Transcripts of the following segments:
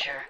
adventure.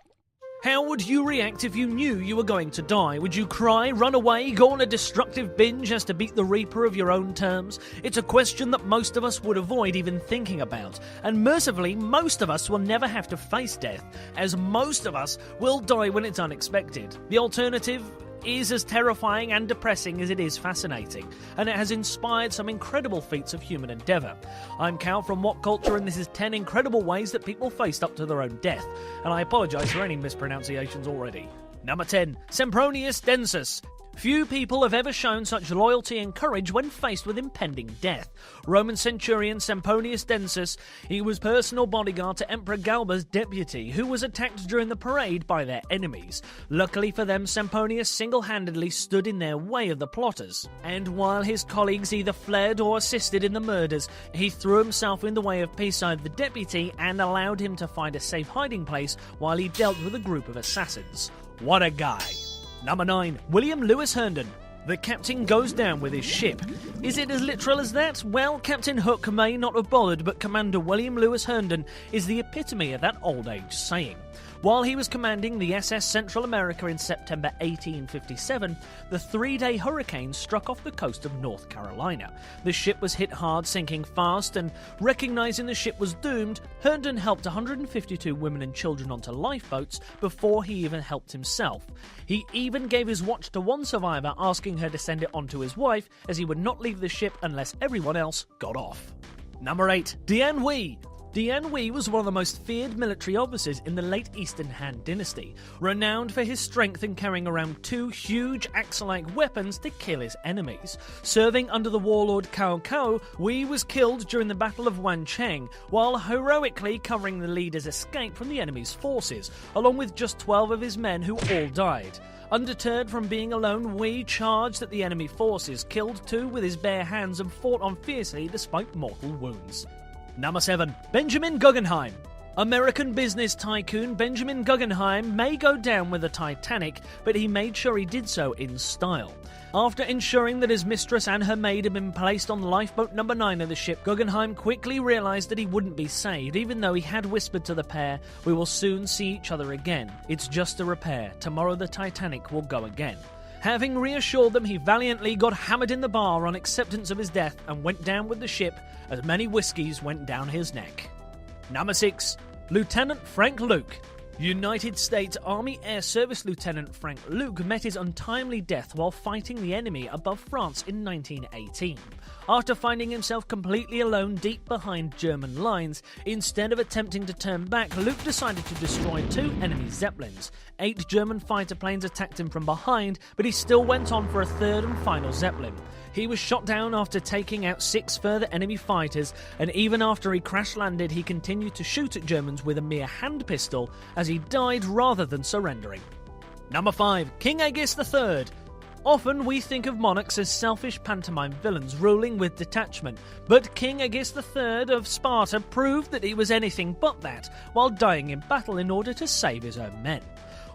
How would you react if you knew you were going to die? Would you cry, run away, go on a destructive binge as to beat the Reaper of your own terms? It's a question that most of us would avoid even thinking about. And mercifully, most of us will never have to face death, as most of us will die when it's unexpected. The alternative is as terrifying and depressing as it is fascinating, and it has inspired some incredible feats of human endeavour. I'm Cal from What Culture, and this is 10 incredible ways that people faced up to their own death, and I apologise for any mispronunciations already. Number 10. Sempronius Densus. Few people have ever shown such loyalty and courage when faced with impending death. Roman centurion Sempronius Densus, he was personal bodyguard to Emperor Galba's deputy, who was attacked during the parade by their enemies. Luckily for them, Sempronius single-handedly stood in their way of the plotters, and while his colleagues either fled or assisted in the murders, he threw himself in the way of beside the deputy and allowed him to find a safe hiding place while he dealt with a group of assassins. What a guy! Number 9. William Lewis Herndon. The captain goes down with his ship. Is it as literal as that? Well, Captain Hook may not have bothered, but Commander William Lewis Herndon is the epitome of that old age saying. While he was commanding the SS Central America in September 1857, the 3-day hurricane struck off the coast of North Carolina. The ship was hit hard, sinking fast, and recognizing the ship was doomed, Herndon helped 152 women and children onto lifeboats before he even helped himself. He even gave his watch to one survivor, asking her to send it on to his wife, as he would not leave the ship unless everyone else got off. Number 8. Dian Wei. Dian Wei was one of the most feared military officers in the late Eastern Han dynasty, renowned for his strength in carrying around 2 huge axe-like weapons to kill his enemies. Serving under the warlord Cao Cao, Wei was killed during the Battle of Wancheng, while heroically covering the leader's escape from the enemy's forces, along with just 12 of his men who all died. Undeterred from being alone, Wei charged at the enemy forces, killed 2 with his bare hands, and fought on fiercely despite mortal wounds. Number 7. Benjamin Guggenheim. American business tycoon Benjamin Guggenheim may go down with the Titanic, but he made sure he did so in style. After ensuring that his mistress and her maid had been placed on lifeboat number 9 of the ship, Guggenheim quickly realised that he wouldn't be saved, even though he had whispered to the pair, "We will soon see each other again. It's just a repair. Tomorrow the Titanic will go again." Having reassured them, he valiantly got hammered in the bar on acceptance of his death and went down with the ship as many whiskies went down his neck. Number 6. Lieutenant Frank Luke. United States Army Air Service Lieutenant Frank Luke met his untimely death while fighting the enemy above France in 1918. After finding himself completely alone deep behind German lines, instead of attempting to turn back, Luke decided to destroy 2 enemy Zeppelins. 8 German fighter planes attacked him from behind, but he still went on for a 3rd and final Zeppelin. He was shot down after taking out 6 further enemy fighters, and even after he crash-landed, he continued to shoot at Germans with a mere hand pistol as he died rather than surrendering. Number 5. King Aegeus III. Often we think of monarchs as selfish pantomime villains ruling with detachment, but King Aegeus III of Sparta proved that he was anything but that, while dying in battle in order to save his own men.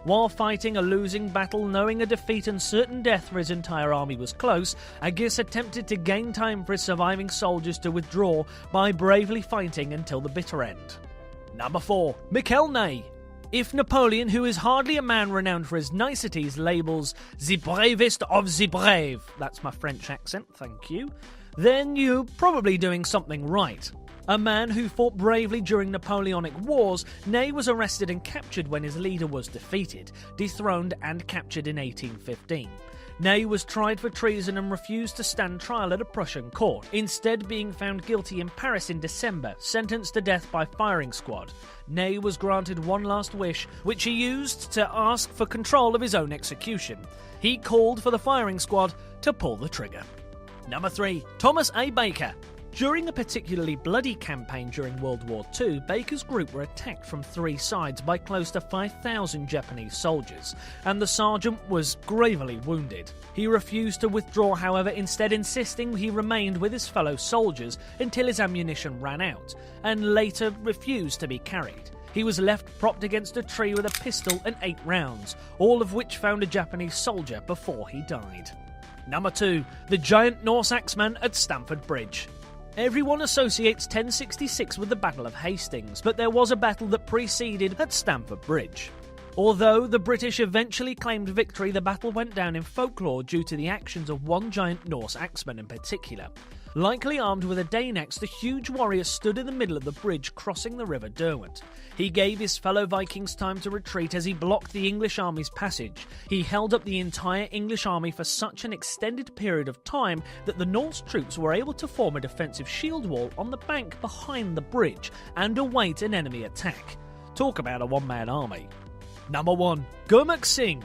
While fighting a losing battle, knowing a defeat and certain death for his entire army was close, Aegeus attempted to gain time for his surviving soldiers to withdraw by bravely fighting until the bitter end. Number 4. Michel Ney. If Napoleon, who is hardly a man renowned for his niceties, labels "the bravest of the brave," that's my French accent, thank you, then you're probably doing something right. A man who fought bravely during Napoleonic Wars, Ney was arrested and captured when his leader was defeated, dethroned and captured in 1815. Ney was tried for treason and refused to stand trial at a Prussian court, instead being found guilty in Paris in December, sentenced to death by firing squad. Ney was granted one last wish, which he used to ask for control of his own execution. He called for the firing squad to pull the trigger. Number 3. Thomas A. Baker. During a particularly bloody campaign during World War II, Baker's group were attacked from 3 sides by close to 5,000 Japanese soldiers, and the sergeant was gravely wounded. He refused to withdraw, however, instead insisting he remained with his fellow soldiers until his ammunition ran out, and later refused to be carried. He was left propped against a tree with a pistol and 8 rounds, all of which found a Japanese soldier before he died. Number 2. The giant Norse axeman at Stamford Bridge. Everyone associates 1066 with the Battle of Hastings, but there was a battle that preceded at Stamford Bridge. Although the British eventually claimed victory, the battle went down in folklore due to the actions of one giant Norse axeman in particular. Likely armed with a Dane axe, the huge warrior stood in the middle of the bridge crossing the River Derwent. He gave his fellow Vikings time to retreat as he blocked the English army's passage. He held up the entire English army for such an extended period of time that the Norse troops were able to form a defensive shield wall on the bank behind the bridge and await an enemy attack. Talk about a one-man army. Number 1. Gurmukh Singh.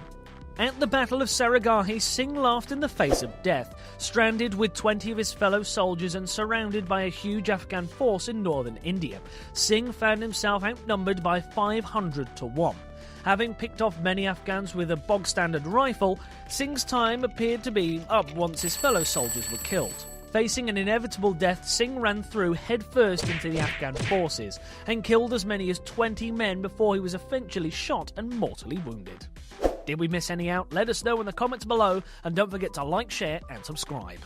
At the Battle of Saragarhi, Singh laughed in the face of death, stranded with 20 of his fellow soldiers and surrounded by a huge Afghan force in northern India. Singh found himself outnumbered by 500 to 1. Having picked off many Afghans with a bog-standard rifle, Singh's time appeared to be up once his fellow soldiers were killed. Facing an inevitable death, Singh ran through headfirst into the Afghan forces and killed as many as 20 men before he was eventually shot and mortally wounded. Did we miss any out? Let us know in the comments below, and don't forget to like, share and subscribe.